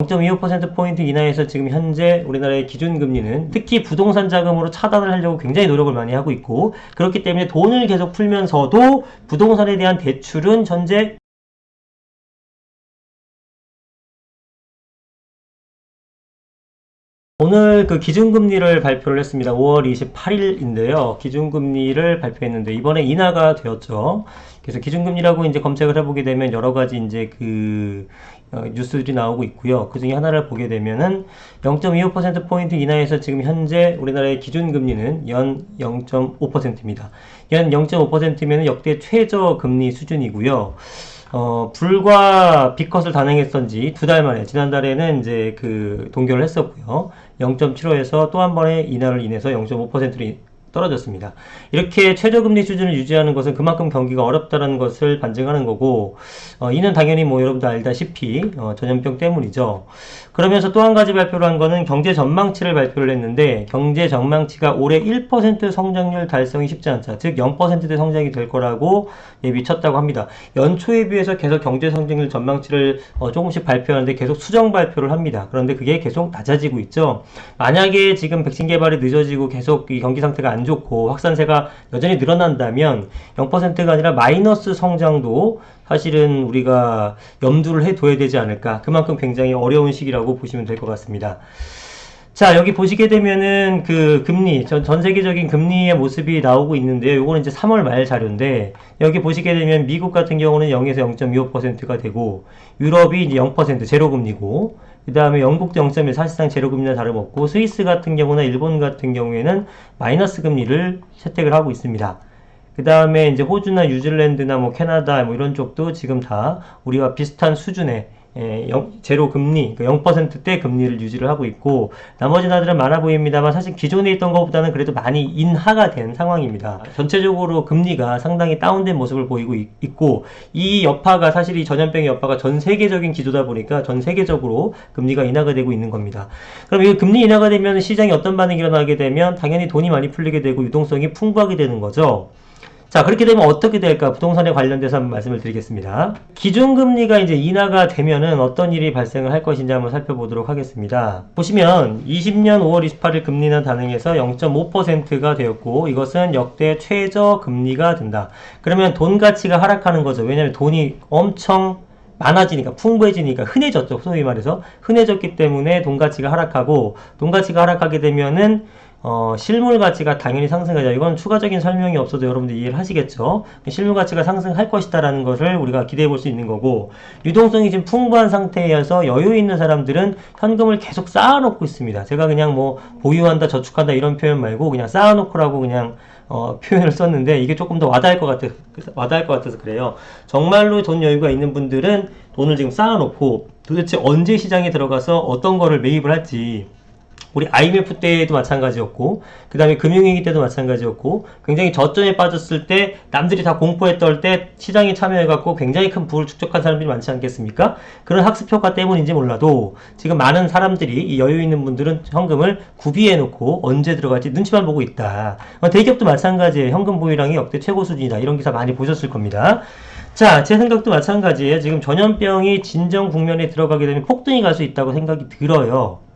0.25%포인트 이하에서 지금 현재 우리나라의 기준금리는 특히 부동산 자금으로 차단을 하려고 굉장히 노력을 많이 하고 있고, 그렇기 때문에 돈을 계속 풀면서도 부동산에 대한 대출은 현재 오늘 그 기준금리를 발표를 했습니다. 5월 28일인데요. 기준금리를 발표했는데 이번에 인하가 되었죠. 그래서 기준금리라고 이제 검색을 해보게 되면 여러 가지 이제 뉴스들이 나오고 있고요. 그 중에 하나를 보게 되면은 0.25%포인트 이하에서 지금 현재 우리나라의 기준금리는 연 0.5%입니다. 연 0.5%면 역대 최저금리 수준이고요. 불과 B컷을 단행했던 지 2달 만에, 지난달에는 이제 동결을 했었고요. 0.75에서 또 한 번의 인하를 인해서 0.5%로 떨어졌습니다. 이렇게 최저금리 수준을 유지하는 것은 그만큼 경기가 어렵다는 것을 반증하는 거고, 이는 당연히 뭐 여러분도 알다시피 전염병 때문이죠. 그러면서 또 한 가지 발표를 한 거는 경제 전망치를 발표를 했는데, 경제 전망치가 올해 1% 성장률 달성이 쉽지 않다. 즉 0%대 성장이 될 거라고 예비쳤다고 합니다. 연초에 비해서 계속 경제 성장률 전망치를 조금씩 발표하는데 계속 수정 발표를 합니다. 그런데 그게 계속 낮아지고 있죠. 만약에 지금 백신 개발이 늦어지고 계속 이 경기 상태가 안 좋고 확산세가 여전히 늘어난다면 0%가 아니라 마이너스 성장도 사실은 우리가 염두를 해둬야 되지 않을까. 그만큼 굉장히 어려운 시기라고 보시면 될 것 같습니다. 자, 여기 보시게 되면은 금리, 전 세계적인 금리의 모습이 나오고 있는데요. 요거는 이제 3월 말 자료인데, 여기 보시게 되면 미국 같은 경우는 0에서 0.25%가 되고, 유럽이 이제 0% 제로금리고, 그 다음에 영국도 0.1 사실상 제로금리나 다름없고, 스위스 같은 경우나 일본 같은 경우에는 마이너스 금리를 채택을 하고 있습니다. 그 다음에 이제 호주나 뉴질랜드나 뭐 캐나다 뭐 이런 쪽도 지금 다 우리와 비슷한 수준의 제로 금리, 0%대 금리를 유지를 하고 있고, 나머지 나라들은 많아 보입니다만 사실 기존에 있던 것보다는 그래도 많이 인하가 된 상황입니다. 전체적으로 금리가 상당히 다운된 모습을 보이고 있고, 이 여파가 사실 이 전염병의 여파가 전 세계적인 기조다 보니까 전 세계적으로 금리가 인하가 되고 있는 겁니다. 그럼 이 금리 인하가 되면 시장에 어떤 반응이 일어나게 되면 당연히 돈이 많이 풀리게 되고 유동성이 풍부하게 되는 거죠. 자, 그렇게 되면 어떻게 될까? 부동산에 관련돼서 한번 말씀을 드리겠습니다. 기준금리가 이제 인하가 되면은 어떤 일이 발생을 할 것인지 한번 살펴보도록 하겠습니다. 보시면 20년 5월 28일 금리는 단행해서 0.5%가 되었고, 이것은 역대 최저 금리가 된다. 그러면 돈 가치가 하락하는 거죠. 왜냐하면 돈이 엄청 많아지니까, 풍부해지니까, 흔해졌죠. 소위 말해서 흔해졌기 때문에 돈 가치가 하락하고, 돈 가치가 하락하게 되면은 실물 가치가 당연히 상승하죠. 이건 추가적인 설명이 없어도 여러분들 이해를 하시겠죠. 실물 가치가 상승할 것이다 라는 것을 우리가 기대해 볼 수 있는 거고, 유동성이 지금 풍부한 상태여서 여유 있는 사람들은 현금을 계속 쌓아놓고 있습니다. 제가 그냥 뭐 보유한다, 저축한다 이런 표현 말고 그냥 쌓아놓고라고 그냥 표현을 썼는데, 이게 조금 더 와닿을 것 같아서 그래요. 정말로 돈 여유가 있는 분들은 돈을 지금 쌓아놓고 도대체 언제 시장에 들어가서 어떤 거를 매입을 할지, 우리 IMF 때도 마찬가지였고, 그 다음에 금융위기 때도 마찬가지였고, 굉장히 저점에 빠졌을 때 남들이 다 공포했던 때 시장에 참여해갖고 굉장히 큰 부를 축적한 사람들이 많지 않겠습니까? 그런 학습효과 때문인지 몰라도 지금 많은 사람들이, 이 여유 있는 분들은 현금을 구비해놓고 언제 들어갈지 눈치만 보고 있다. 대기업도 마찬가지예요. 현금 보유량이 역대 최고 수준이다. 이런 기사 많이 보셨을 겁니다. 자, 제 생각도 마찬가지예요. 지금 전염병이 진정 국면에 들어가게 되면 폭등이 갈 수 있다고 생각이 들어요.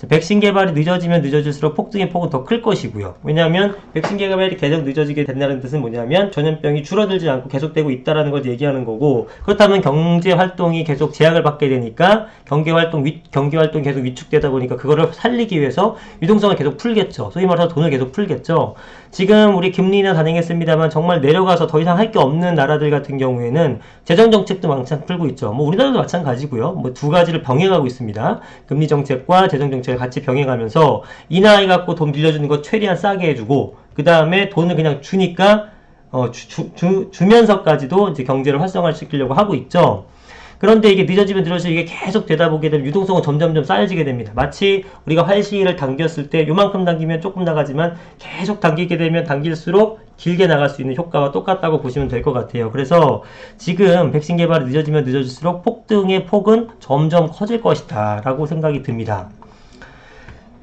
백신 개발이 늦어지면 늦어질수록 폭등의 폭은 더 클 것이고요. 왜냐하면 백신 개발이 계속 늦어지게 된다는 뜻은 뭐냐면 전염병이 줄어들지 않고 계속되고 있다는 걸 얘기하는 거고, 그렇다면 경제 활동이 계속 제약을 받게 되니까 경기 활동 계속 위축되다 보니까 그거를 살리기 위해서 유동성을 계속 풀겠죠. 소위 말해서 돈을 계속 풀겠죠. 지금 우리 금리는 단행했습니다만 정말 내려가서 더 이상 할 게 없는 나라들 같은 경우에는 재정 정책도 왕창 풀고 있죠. 뭐 우리나라도 마찬가지고요. 뭐 두 가지를 병행하고 있습니다. 금리 정책과 재정 정책을 같이 병행하면서 인하해갖고 돈 빌려주는 거 최대한 싸게 해주고, 그 다음에 돈을 그냥 주니까 주면서까지도 이제 경제를 활성화시키려고 하고 있죠. 그런데 이게 늦어지면 늦어지면 이게 계속 되다 보게 되면 유동성은 점점점 쌓여지게 됩니다. 마치 우리가 활시위를 당겼을 때 요만큼 당기면 조금 나가지만 계속 당기게 되면 당길수록 길게 나갈 수 있는 효과와 똑같다고 보시면 될 것 같아요. 그래서 지금 백신 개발이 늦어지면 늦어질수록 폭등의 폭은 점점 커질 것이다 라고 생각이 듭니다.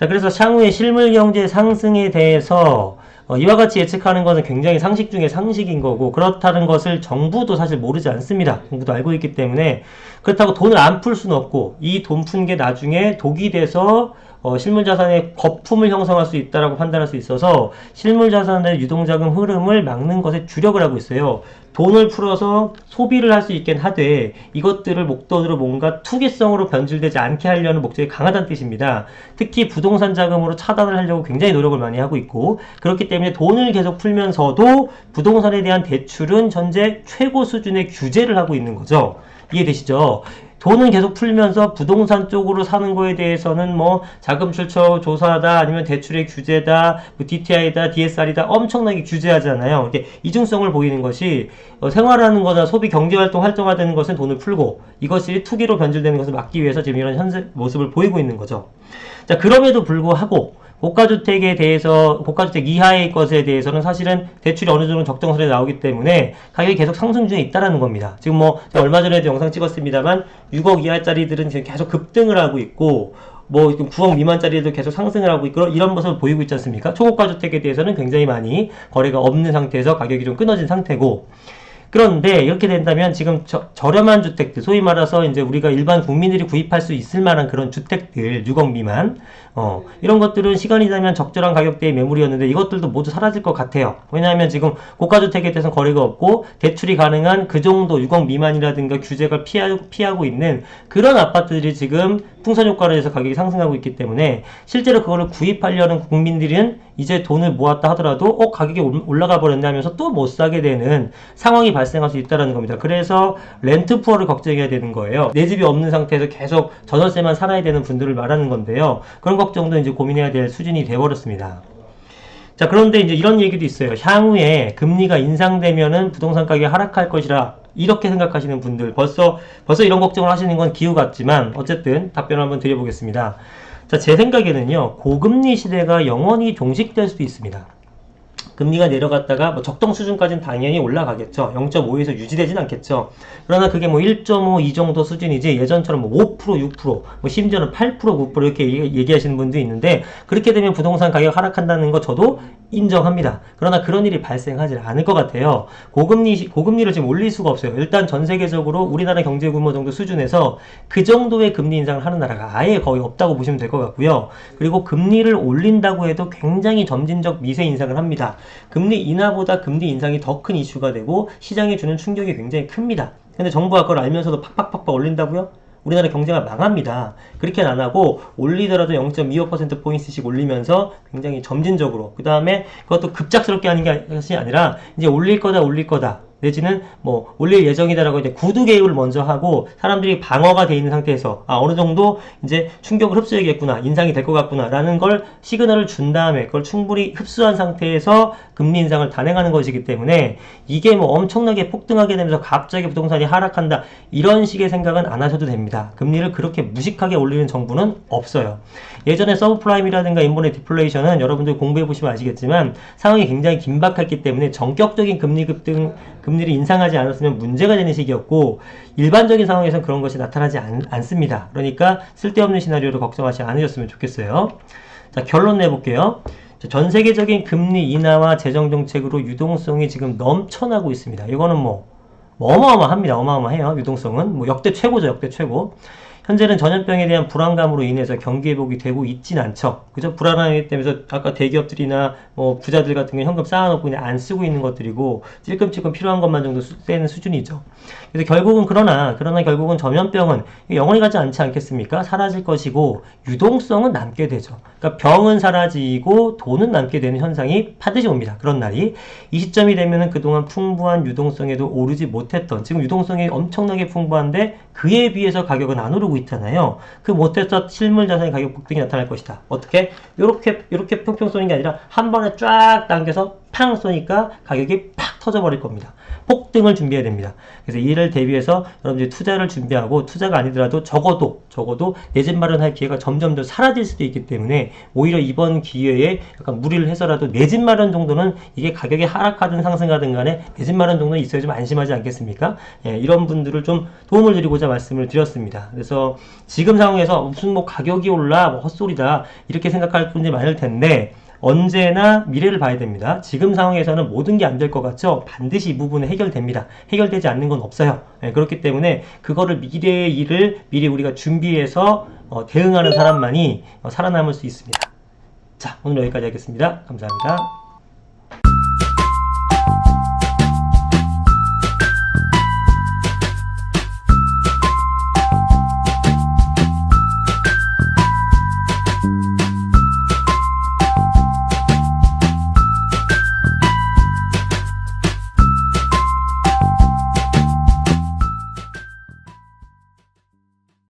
자, 그래서 향후의 실물 경제 상승에 대해서 이와 같이 예측하는 것은 굉장히 상식 중에 상식인 거고, 그렇다는 것을 정부도 사실 모르지 않습니다. 정부도 알고 있기 때문에. 그렇다고 돈을 안 풀 수는 없고, 이 돈 푼 게 나중에 독이 돼서 실물자산의 거품을 형성할 수 있다라고 판단할 수 있어서 실물자산의 유동자금 흐름을 막는 것에 주력을 하고 있어요. 돈을 풀어서 소비를 할 수 있긴 하되 이것들을 목돈으로 뭔가 투기성으로 변질되지 않게 하려는 목적이 강하다는 뜻입니다. 특히 부동산 자금으로 차단을 하려고 굉장히 노력을 많이 하고 있고, 그렇기 때문에 돈을 계속 풀면서도 부동산에 대한 대출은 현재 최고 수준의 규제를 하고 있는 거죠. 이해되시죠? 돈은 계속 풀면서 부동산 쪽으로 사는 거에 대해서는 뭐 자금 출처 조사다, 아니면 대출의 규제다, 뭐 DTI다, DSR이다 엄청나게 규제하잖아요. 이게 이중성을 보이는 것이 생활하는 거나 소비 경제활동 활성화되는 것은 돈을 풀고, 이것이 투기로 변질되는 것을 막기 위해서 지금 이런 현재 모습을 보이고 있는 거죠. 자, 그럼에도 불구하고 고가주택에 대해서, 고가주택 이하의 것에 대해서는 사실은 대출이 어느 정도 적정선에 나오기 때문에 가격이 계속 상승 중에 있다라는 겁니다. 지금 뭐 제가 얼마 전에도 영상 찍었습니다만 6억 이하짜리들은 지금 계속 급등을 하고 있고, 뭐 9억 미만짜리도 계속 상승을 하고 있고, 이런 모습을 보이고 있지 않습니까? 초고가주택에 대해서는 굉장히 많이 거래가 없는 상태에서 가격이 좀 끊어진 상태고, 그런데 이렇게 된다면 지금 저렴한 주택들, 소위 말해서 이제 우리가 일반 국민들이 구입할 수 있을 만한 그런 주택들, 6억 미만, 이런 것들은 시간이 지나면 적절한 가격대의 매물이었는데 이것들도 모두 사라질 것 같아요. 왜냐하면 지금 고가주택에 대해서는 거래가 없고 대출이 가능한 그 정도 6억 미만이라든가 규제가 피하고 있는 그런 아파트들이 지금 풍선 효과로 해서 가격이 상승하고 있기 때문에 실제로 그거를 구입하려는 국민들은 이제 돈을 모았다 하더라도 가격이 올라가 버렸네 하면서 또 못 사게 되는 상황이 발생할 수 있다는 겁니다. 그래서 렌트 푸어를 걱정해야 되는 거예요. 내 집이 없는 상태에서 계속 전월세만 살아야 되는 분들을 말하는 건데요. 그런 걱정도 이제 고민해야 될 수준이 되어버렸습니다. 자, 그런데 이제 이런 얘기도 있어요. 향후에 금리가 인상되면은 부동산 가격이 하락할 것이라 이렇게 생각하시는 분들, 벌써 이런 걱정을 하시는 건 기우 같지만 어쨌든 답변을 한번 드려보겠습니다. 자, 제 생각에는요, 고금리 시대가 영원히 종식될 수도 있습니다. 금리가 내려갔다가 뭐 적정 수준까지는 당연히 올라가겠죠. 0.5에서 유지되진 않겠죠. 그러나 그게 뭐 1.5, 이 정도 수준이지 예전처럼 뭐 5%, 6%, 뭐 심지어는 8%, 9% 이렇게 얘기하시는 분도 있는데, 그렇게 되면 부동산 가격 하락한다는 거 저도 인정합니다. 그러나 그런 일이 발생하지 않을 것 같아요. 고금리를 지금 올릴 수가 없어요. 일단 전 세계적으로 우리나라 경제 규모 정도 수준에서 그 정도의 금리 인상을 하는 나라가 아예 거의 없다고 보시면 될 것 같고요. 그리고 금리를 올린다고 해도 굉장히 점진적 미세 인상을 합니다. 금리 인하보다 금리 인상이 더 큰 이슈가 되고 시장에 주는 충격이 굉장히 큽니다. 근데 정부가 그걸 알면서도 팍팍팍팍 올린다고요? 우리나라 경제가 망합니다. 그렇게는 안 하고 올리더라도 0.25%포인트씩 올리면서 굉장히 점진적으로, 그 다음에 그것도 급작스럽게 하는 것이 아니라 이제 올릴 거다 내지는 뭐 올릴 예정이다라고 이제 구두 개입을 먼저 하고 사람들이 방어가 돼 있는 상태에서 어느 정도 이제 충격을 흡수해야겠구나, 인상이 될 것 같구나 라는 걸 시그널을 준 다음에 그걸 충분히 흡수한 상태에서 금리 인상을 단행하는 것이기 때문에 이게 뭐 엄청나게 폭등하게 되면서 갑자기 부동산이 하락한다 이런 식의 생각은 안 하셔도 됩니다. 금리를 그렇게 무식하게 올리는 정부는 없어요. 예전에 서브프라임이라든가 인본의 디플레이션은 여러분들 공부해보시면 아시겠지만 상황이 굉장히 긴박했기 때문에 전격적인 금리 급등, 금리를 인상하지 않았으면 문제가 되는 시기였고, 일반적인 상황에서는 그런 것이 나타나지 않습니다. 그러니까 쓸데없는 시나리오를 걱정하지 않으셨으면 좋겠어요. 자, 결론 내볼게요. 전 세계적인 금리 인하와 재정정책으로 유동성이 지금 넘쳐나고 있습니다. 이거는 뭐 어마어마합니다. 어마어마해요. 유동성은 뭐 역대 최고죠. 역대 최고. 현재는 전염병에 대한 불안감으로 인해서 경기 회복이 되고 있진 않죠. 그죠? 불안함이 때문에 아까 대기업들이나 뭐 부자들 같은 경우 현금 쌓아놓고 그냥 안 쓰고 있는 것들이고 찔끔찔끔 필요한 것만 정도 쓰는 수준이죠. 그래서 결국은 그러나 결국은 전염병은 영원히 가지 않지 않겠습니까? 사라질 것이고 유동성은 남게 되죠. 그러니까 병은 사라지고 돈은 남게 되는 현상이 반드시 옵니다. 그런 날이. 이 시점이 되면은 그동안 풍부한 유동성에도 오르지 못했던, 지금 유동성이 엄청나게 풍부한데 그에 비해서 가격은 안 오르고 있잖아요. 그 못했던 실물 자산의 가격 폭등이 나타날 것이다. 어떻게? 요렇게 평평 쏘는 게 아니라 한 번에 쫙 당겨서 팡 쏘니까 가격이 팍 터져버릴 겁니다. 폭등을 준비해야 됩니다. 그래서 이를 대비해서 여러분들이 투자를 준비하고, 투자가 아니더라도 적어도 내 집 마련할 기회가 점점 더 사라질 수도 있기 때문에 오히려 이번 기회에 약간 무리를 해서라도 내 집 마련 정도는, 이게 가격이 하락하든 상승하든 간에 내 집 마련 정도는 있어야 좀 안심하지 않겠습니까? 예, 이런 분들을 좀 도움을 드리고자 말씀을 드렸습니다. 그래서 지금 상황에서 무슨 뭐 가격이 올라 뭐 헛소리다 이렇게 생각할 분들이 많을 텐데, 언제나 미래를 봐야 됩니다. 지금 상황에서는 모든 게 안 될 것 같죠? 반드시 이 부분은 해결됩니다. 해결되지 않는 건 없어요. 그렇기 때문에 그거를 미래의 일을 미리 우리가 준비해서 대응하는 사람만이 살아남을 수 있습니다. 자, 오늘 여기까지 하겠습니다. 감사합니다.